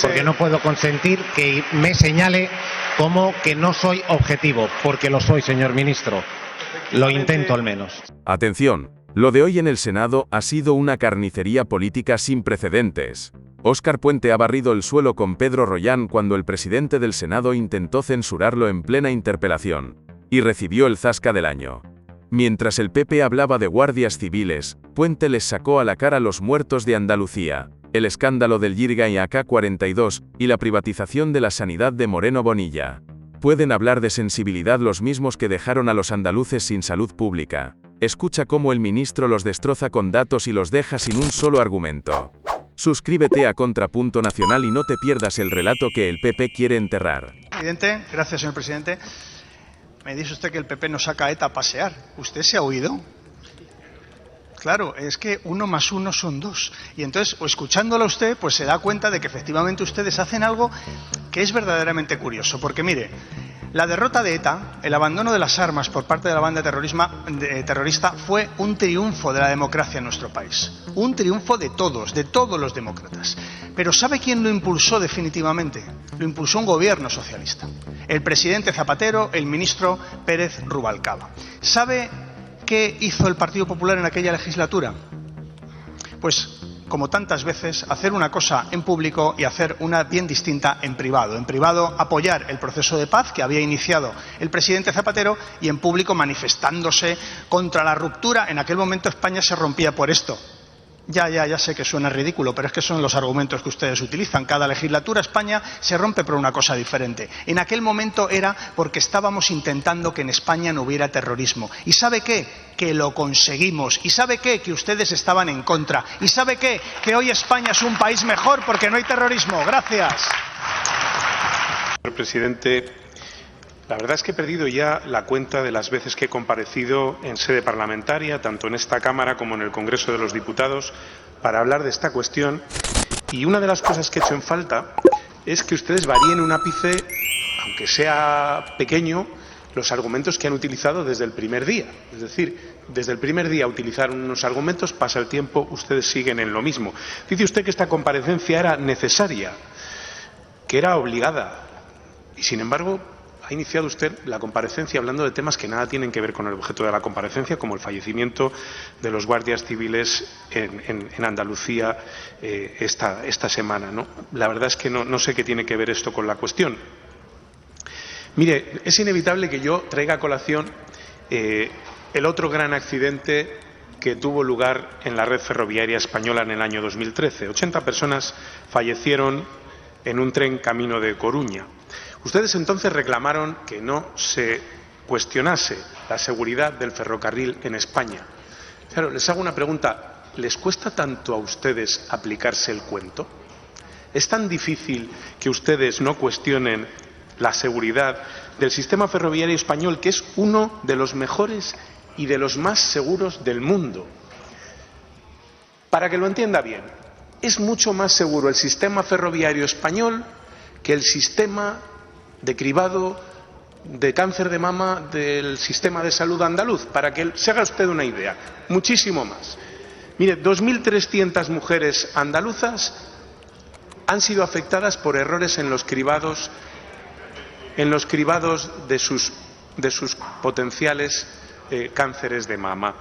Porque no puedo consentir que me señale como que no soy objetivo, porque lo soy, señor ministro. Lo intento al menos. Atención, lo de hoy en el Senado ha sido una carnicería política sin precedentes. Óscar Puente ha barrido el suelo con Pedro Rollán cuando el presidente del Senado intentó censurarlo en plena interpelación, y recibió el zasca del año. Mientras el PP hablaba de guardias civiles, Puente les sacó a la cara los muertos de Andalucía, el escándalo del Jirga y AK-42 y la privatización de la sanidad de Moreno Bonilla. Pueden hablar de sensibilidad los mismos que dejaron a los andaluces sin salud pública. Escucha cómo el ministro los destroza con datos y los deja sin un solo argumento. Suscríbete a Contrapunto Nacional y no te pierdas el relato que el PP quiere enterrar. Presidente, gracias, señor presidente. Me dice usted que el PP no saca a ETA a pasear. ¿Usted se ha oído? Claro, es que 1 más 1 son 2. Y entonces, escuchándolo a usted, pues se da cuenta de que efectivamente ustedes hacen algo que es verdaderamente curioso. Porque mire, la derrota de ETA, el abandono de las armas por parte de la banda terrorista, fue un triunfo de la democracia en nuestro país. Un triunfo de todos los demócratas. Pero ¿sabe quién lo impulsó definitivamente? Lo impulsó un gobierno socialista. El presidente Zapatero, el ministro Pérez Rubalcaba. ¿Sabe qué hizo el Partido Popular en aquella legislatura? Pues, como tantas veces, hacer una cosa en público y hacer una bien distinta en privado. En privado, apoyar el proceso de paz que había iniciado el presidente Zapatero y en público manifestándose contra la ruptura. En aquel momento España se rompía por esto. Ya sé que suena ridículo, pero es que son los argumentos que ustedes utilizan. Cada legislatura España se rompe por una cosa diferente. En aquel momento era porque estábamos intentando que en España no hubiera terrorismo. ¿Y sabe qué? Que lo conseguimos. ¿Y sabe qué? Que ustedes estaban en contra. ¿Y sabe qué? Que hoy España es un país mejor porque no hay terrorismo. Gracias. Señor presidente, la verdad es que he perdido ya la cuenta de las veces que he comparecido en sede parlamentaria, tanto en esta Cámara como en el Congreso de los Diputados, para hablar de esta cuestión. Y una de las cosas que he hecho en falta es que ustedes varíen un ápice, aunque sea pequeño, los argumentos que han utilizado desde el primer día. Es decir, desde el primer día utilizaron unos argumentos, pasa el tiempo, ustedes siguen en lo mismo. Dice usted que esta comparecencia era necesaria, que era obligada, y sin embargo ha iniciado usted la comparecencia hablando de temas que nada tienen que ver con el objeto de la comparecencia, como el fallecimiento de los guardias civiles en Andalucía esta semana, ¿no? La verdad es que no sé qué tiene que ver esto con la cuestión. Mire, es inevitable que yo traiga a colación el otro gran accidente que tuvo lugar en la red ferroviaria española en el año 2013. 80 personas fallecieron en un tren camino de Coruña. Ustedes entonces reclamaron que no se cuestionase la seguridad del ferrocarril en España. Claro, les hago una pregunta. ¿Les cuesta tanto a ustedes aplicarse el cuento? ¿Es tan difícil que ustedes no cuestionen la seguridad del sistema ferroviario español, que es uno de los mejores y de los más seguros del mundo? Para que lo entienda bien, es mucho más seguro el sistema ferroviario español que el sistema de cribado de cáncer de mama del sistema de salud andaluz, para que se haga usted una idea. Muchísimo más. Mire, 2.300 mujeres andaluzas han sido afectadas por errores en los cribados de sus potenciales cánceres de mama.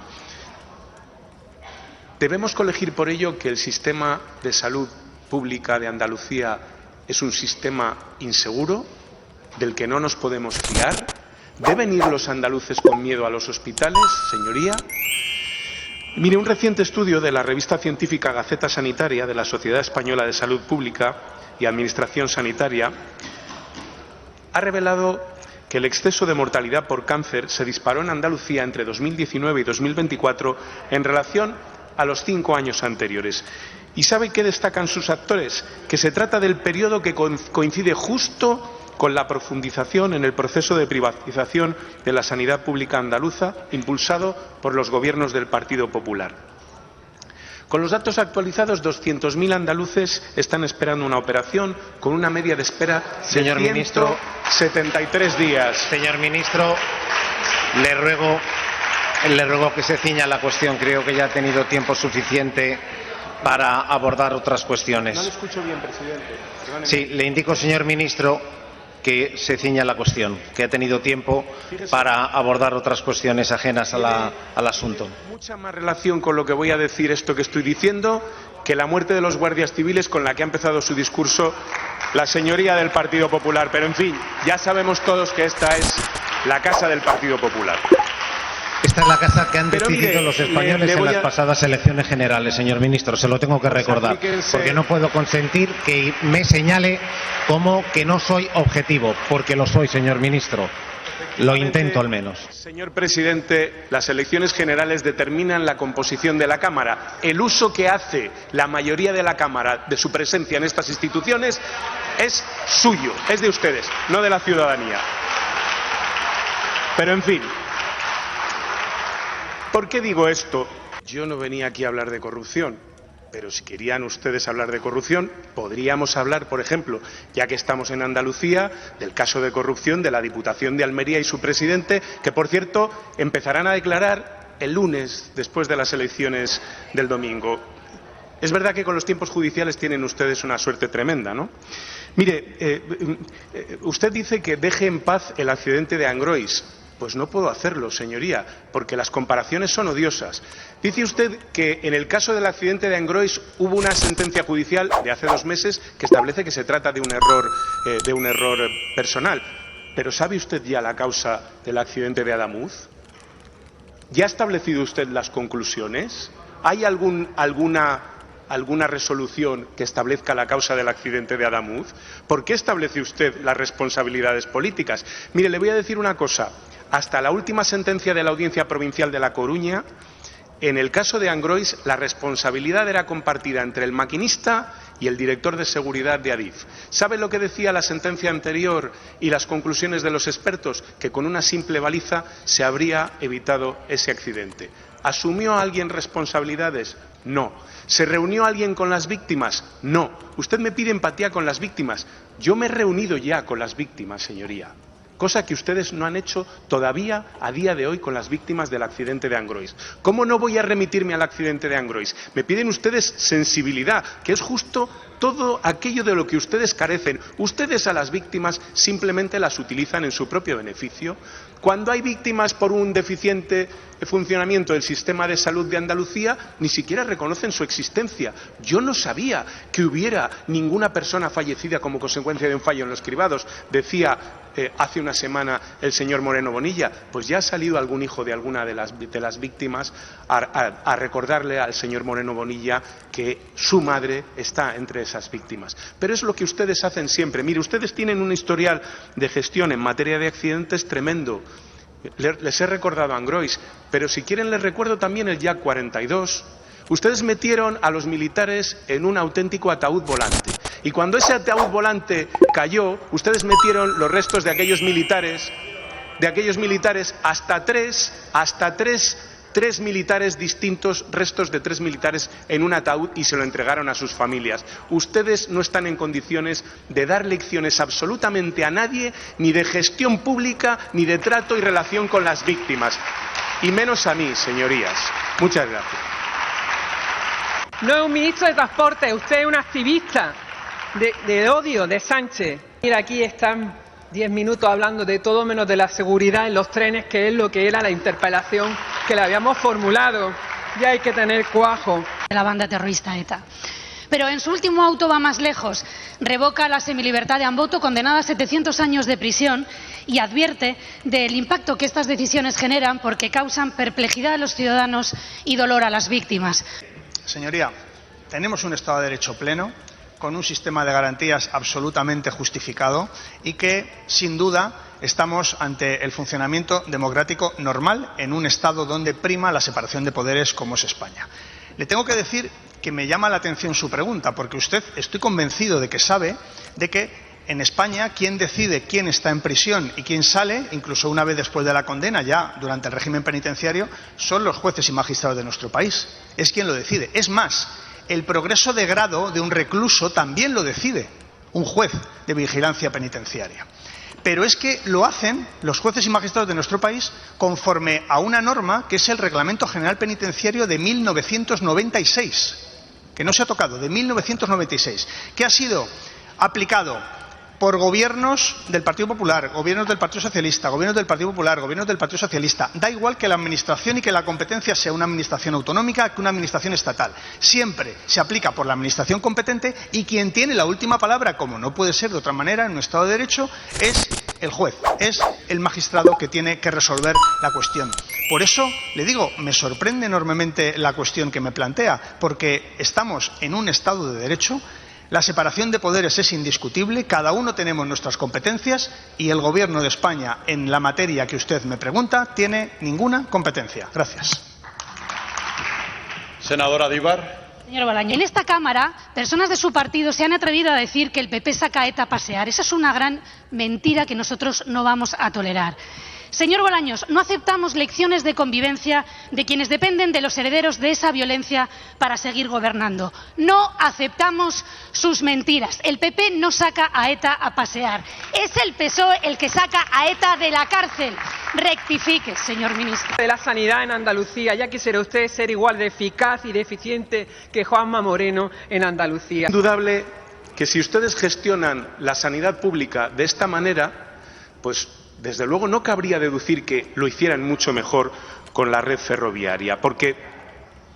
Debemos colegir por ello que el sistema de salud pública de Andalucía es un sistema inseguro, del que no nos podemos fiar. ¿Deben ir los andaluces con miedo a los hospitales, señoría? Mire, un reciente estudio de la revista científica Gaceta Sanitaria de la Sociedad Española de Salud Pública y Administración Sanitaria ha revelado que el exceso de mortalidad por cáncer se disparó en Andalucía entre 2019 y 2024 en relación a los 5 años anteriores. ¿Y sabe qué destacan sus actores? Que se trata del periodo que coincide justo con la profundización en el proceso de privatización de la sanidad pública andaluza, impulsado por los gobiernos del Partido Popular. Con los datos actualizados, 200.000 andaluces están esperando una operación con una media de espera de Señor ministro, 173 días. Señor ministro, le ruego que se ciña a la cuestión. Creo que ya ha tenido tiempo suficiente para abordar otras cuestiones. No le escucho bien, presidente. Perdóneme. Sí, le indico, señor ministro, que se ciña a la cuestión, que ha tenido tiempo para abordar otras cuestiones ajenas al asunto. Mucha más relación con lo que voy a decir, esto que estoy diciendo, que la muerte de los guardias civiles con la que ha empezado su discurso la señoría del Partido Popular. Pero, en fin, ya sabemos todos que esta es la casa del Partido Popular. Esta es la casa que han Pero decidido mire, los españoles le en voy las a- pasadas elecciones generales, señor ministro. Se lo tengo que recordar, aplíquense- porque no puedo consentir que me señale como que no soy objetivo, porque lo soy, señor ministro. Lo intento al menos. Señor presidente, las elecciones generales determinan la composición de la Cámara. El uso que hace la mayoría de la Cámara de su presencia en estas instituciones es suyo, es de ustedes, no de la ciudadanía. Pero, en fin, ¿por qué digo esto? Yo no venía aquí a hablar de corrupción, pero si querían ustedes hablar de corrupción, podríamos hablar, por ejemplo, ya que estamos en Andalucía, del caso de corrupción de la Diputación de Almería y su presidente, que, por cierto, empezarán a declarar el lunes, después de las elecciones del domingo. Es verdad que con los tiempos judiciales tienen ustedes una suerte tremenda, ¿no? Mire, usted dice que deje en paz el accidente de Angrois. Pues no puedo hacerlo, señoría, porque las comparaciones son odiosas. Dice usted que en el caso del accidente de Angrois hubo una sentencia judicial de hace 2 meses que establece que se trata de un error personal. Pero ¿sabe usted ya la causa del accidente de Adamuz? ¿Ya ha establecido usted las conclusiones? ¿Hay alguna resolución que establezca la causa del accidente de Adamuz? ¿Por qué establece usted las responsabilidades políticas? Mire, le voy a decir una cosa. Hasta la última sentencia de la Audiencia Provincial de La Coruña, en el caso de Angrois, la responsabilidad era compartida entre el maquinista y el director de seguridad de Adif. ¿Sabe lo que decía la sentencia anterior y las conclusiones de los expertos? Que con una simple baliza se habría evitado ese accidente. ¿Asumió alguien responsabilidades? No. ¿Se reunió alguien con las víctimas? No. Usted me pide empatía con las víctimas. Yo me he reunido ya con las víctimas, señoría. Cosa que ustedes no han hecho todavía a día de hoy con las víctimas del accidente de Angrois. ¿Cómo no voy a remitirme al accidente de Angrois? Me piden ustedes sensibilidad, que es justo todo aquello de lo que ustedes carecen. Ustedes a las víctimas simplemente las utilizan en su propio beneficio. Cuando hay víctimas por un deficiente funcionamiento del sistema de salud de Andalucía, ni siquiera reconocen su existencia. Yo no sabía que hubiera ninguna persona fallecida como consecuencia de un fallo en los cribados, decía hace una semana el señor Moreno Bonilla. Pues ya ha salido algún hijo de alguna de las víctimas a recordarle al señor Moreno Bonilla que su madre está entre esas víctimas. Pero es lo que ustedes hacen siempre. Mire, ustedes tienen un historial de gestión en materia de accidentes tremendo. Les he recordado a Angrois, pero si quieren les recuerdo también el Yak 42. Ustedes metieron a los militares en un auténtico ataúd volante. Y cuando ese ataúd volante cayó, ustedes metieron los restos de aquellos militares hasta tres militares distintos, restos de 3 militares en un ataúd, y se lo entregaron a sus familias. Ustedes no están en condiciones de dar lecciones absolutamente a nadie, ni de gestión pública, ni de trato y relación con las víctimas. Y menos a mí, señorías. Muchas gracias. No es un ministro de Transporte, usted es un activista de odio de Sánchez. Mira, aquí están 10 minutos hablando de todo menos de la seguridad en los trenes, que es lo que era la interpelación que le habíamos formulado. Ya hay que tener cuajo. De la banda terrorista ETA. Pero en su último auto va más lejos. Revoca la semilibertad de Amboto, condenada a 700 años de prisión, y advierte del impacto que estas decisiones generan porque causan perplejidad a los ciudadanos y dolor a las víctimas. Señoría, tenemos un Estado de Derecho pleno, con un sistema de garantías absolutamente justificado y que, sin duda, estamos ante el funcionamiento democrático normal en un Estado donde prima la separación de poderes como es España. Le tengo que decir que me llama la atención su pregunta, porque usted, estoy convencido de que sabe de que en España quien decide quién está en prisión y quién sale, incluso una vez después de la condena, ya durante el régimen penitenciario, son los jueces y magistrados de nuestro país. Es quien lo decide. Es más, el progreso de grado de un recluso también lo decide un juez de vigilancia penitenciaria. Pero es que lo hacen los jueces y magistrados de nuestro país conforme a una norma que es el Reglamento General Penitenciario de 1996. que no se ha tocado, de 1996, que ha sido aplicado por gobiernos del Partido Popular, gobiernos del Partido Socialista, gobiernos del Partido Popular, gobiernos del Partido Socialista. Da igual que la administración y que la competencia sea una administración autonómica que una administración estatal. Siempre se aplica por la administración competente y quien tiene la última palabra, como no puede ser de otra manera en un Estado de Derecho, es el juez, es el magistrado que tiene que resolver la cuestión. Por eso, le digo, me sorprende enormemente la cuestión que me plantea, porque estamos en un Estado de Derecho. La separación de poderes es indiscutible, cada uno tenemos nuestras competencias y el Gobierno de España, en la materia que usted me pregunta, tiene ninguna competencia. Gracias. Senadora Díbar. Señor Bolaños, en esta Cámara, personas de su partido se han atrevido a decir que el PP saca a ETA a pasear. Esa es una gran mentira que nosotros no vamos a tolerar. Señor Bolaños, no aceptamos lecciones de convivencia de quienes dependen de los herederos de esa violencia para seguir gobernando. No aceptamos sus mentiras. El PP no saca a ETA a pasear. Es el PSOE el que saca a ETA de la cárcel. Rectifique, señor ministro. De la sanidad en Andalucía, ya quisiera usted ser igual de eficaz y de eficiente que Juanma Moreno en Andalucía. Es indudable que si ustedes gestionan la sanidad pública de esta manera, pues desde luego no cabría deducir que lo hicieran mucho mejor con la red ferroviaria, porque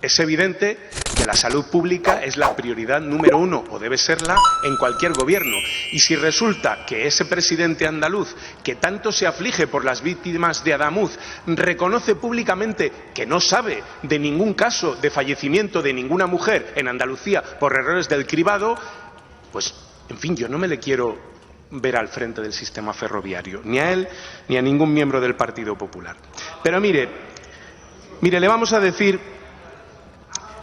es evidente que la salud pública es la prioridad número uno, o debe serla, en cualquier gobierno. Y si resulta que ese presidente andaluz, que tanto se aflige por las víctimas de Adamuz, reconoce públicamente que no sabe de ningún caso de fallecimiento de ninguna mujer en Andalucía por errores del cribado, pues, en fin, yo no me le quiero ver al frente del sistema ferroviario, ni a él ni a ningún miembro del Partido Popular. Pero mire, le vamos a decir,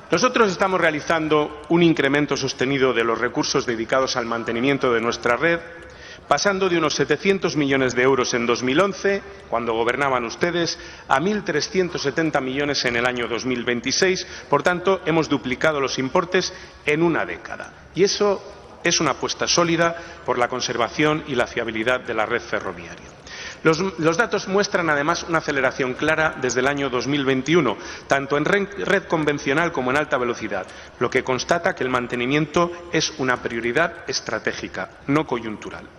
nosotros estamos realizando un incremento sostenido de los recursos dedicados al mantenimiento de nuestra red, pasando de unos 700 millones de euros en 2011, cuando gobernaban ustedes, a 1.370 millones en el año 2026. Por tanto, hemos duplicado los importes en una década. Y eso es una apuesta sólida por la conservación y la fiabilidad de la red ferroviaria. Los datos muestran además una aceleración clara desde el año 2021, tanto en red convencional como en alta velocidad, lo que constata que el mantenimiento es una prioridad estratégica, no coyuntural.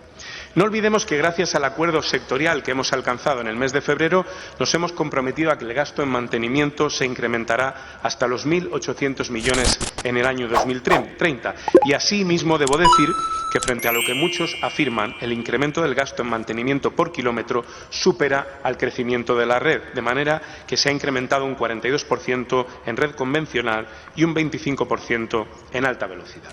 No olvidemos que gracias al acuerdo sectorial que hemos alcanzado en el mes de febrero nos hemos comprometido a que el gasto en mantenimiento se incrementará hasta los 1.800 millones en el año 2030. Y asimismo debo decir que frente a lo que muchos afirman, el incremento del gasto en mantenimiento por kilómetro supera al crecimiento de la red, de manera que se ha incrementado un 42% en red convencional y un 25% en alta velocidad.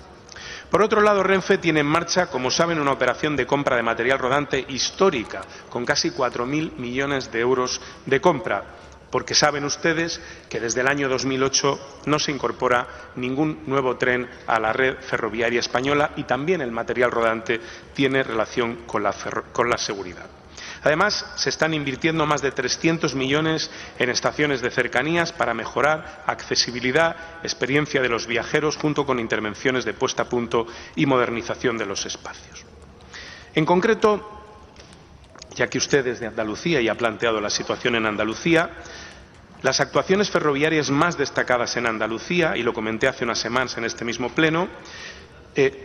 Por otro lado, Renfe tiene en marcha, como saben, una operación de compra de material rodante histórica, con casi 4.000 millones de euros de compra, porque saben ustedes que desde el año 2008 no se incorpora ningún nuevo tren a la red ferroviaria española y también el material rodante tiene relación con la seguridad. Además, se están invirtiendo más de 300 millones en estaciones de cercanías para mejorar accesibilidad, experiencia de los viajeros, junto con intervenciones de puesta a punto y modernización de los espacios. En concreto, ya que usted es de Andalucía y ha planteado la situación en Andalucía, las actuaciones ferroviarias más destacadas en Andalucía, y lo comenté hace unas semanas en este mismo pleno,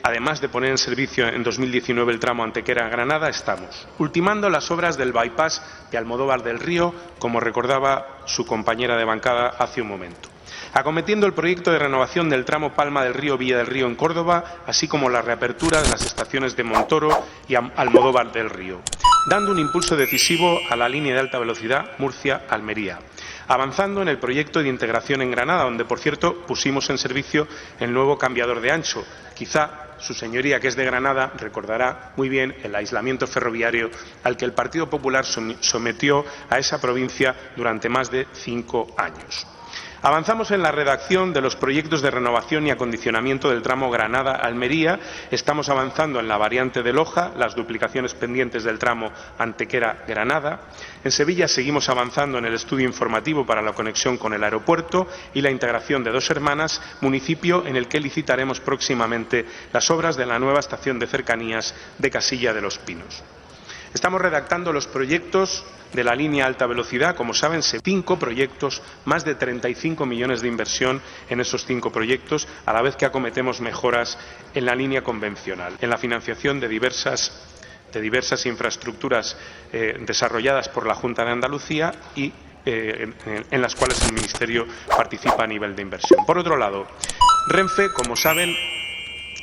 además de poner en servicio en 2019 el tramo Antequera-Granada, estamos ultimando las obras del bypass de Almodóvar del Río, como recordaba su compañera de bancada hace un momento, acometiendo el proyecto de renovación del tramo Palma del Río-Villa del Río en Córdoba, así como la reapertura de las estaciones de Montoro y Almodóvar del Río, dando un impulso decisivo a la línea de alta velocidad Murcia-Almería, avanzando en el proyecto de integración en Granada, donde, por cierto, pusimos en servicio el nuevo cambiador de ancho. Quizá su señoría, que es de Granada, recordará muy bien el aislamiento ferroviario al que el Partido Popular sometió a esa provincia durante más de 5 años. Avanzamos en la redacción de los proyectos de renovación y acondicionamiento del tramo Granada-Almería. Estamos avanzando en la variante de Loja, las duplicaciones pendientes del tramo Antequera-Granada. En Sevilla seguimos avanzando en el estudio informativo para la conexión con el aeropuerto y la integración de Dos Hermanas, municipio en el que licitaremos próximamente las obras de la nueva estación de cercanías de Casilla de los Pinos. Estamos redactando los proyectos de la línea alta velocidad. Como saben, 5 proyectos, más de 35 millones de inversión en esos 5 proyectos, a la vez que acometemos mejoras en la línea convencional, en la financiación de diversas infraestructuras desarrolladas por la Junta de Andalucía y en las cuales el Ministerio participa a nivel de inversión. Por otro lado, Renfe, como saben,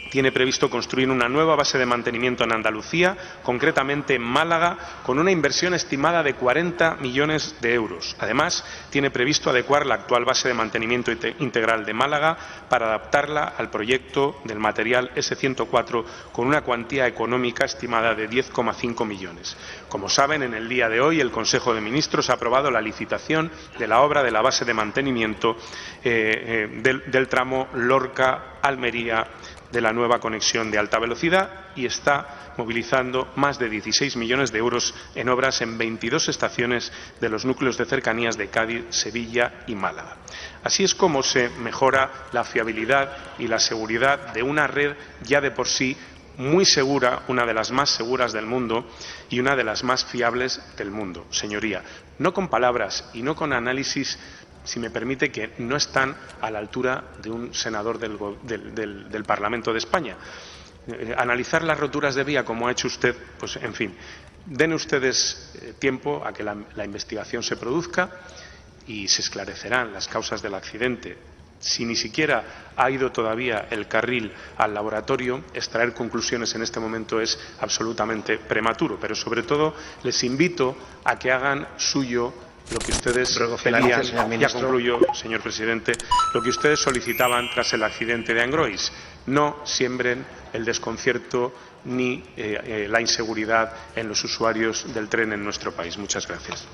tiene previsto construir una nueva base de mantenimiento en Andalucía, concretamente en Málaga, con una inversión estimada de 40 millones de euros. Además, tiene previsto adecuar la actual base de mantenimiento integral de Málaga para adaptarla al proyecto del material S104 con una cuantía económica estimada de 10,5 millones. Como saben, en el día de hoy el Consejo de Ministros ha aprobado la licitación de la obra de la base de mantenimiento del tramo Lorca-Almería de la nueva conexión de alta velocidad y está movilizando más de 16 millones de euros en obras en 22 estaciones de los núcleos de cercanías de Cádiz, Sevilla y Málaga. Así es como se mejora la fiabilidad y la seguridad de una red ya de por sí muy segura, una de las más seguras del mundo y una de las más fiables del mundo. Señoría, no con palabras y no con análisis, si me permite, que no están a la altura de un senador del Parlamento de España. Analizar las roturas de vía, como ha hecho usted, pues en fin, den ustedes tiempo a que la investigación se produzca y se esclarecerán las causas del accidente. Si ni siquiera ha ido todavía el carril al laboratorio, extraer conclusiones en este momento es absolutamente prematuro. Pero, sobre todo, les invito a que hagan suyo lo que ustedes pedían, ya concluyo, señor presidente, lo que ustedes solicitaban tras el accidente de Angrois. No siembren el desconcierto ni la inseguridad en los usuarios del tren en nuestro país. Muchas gracias.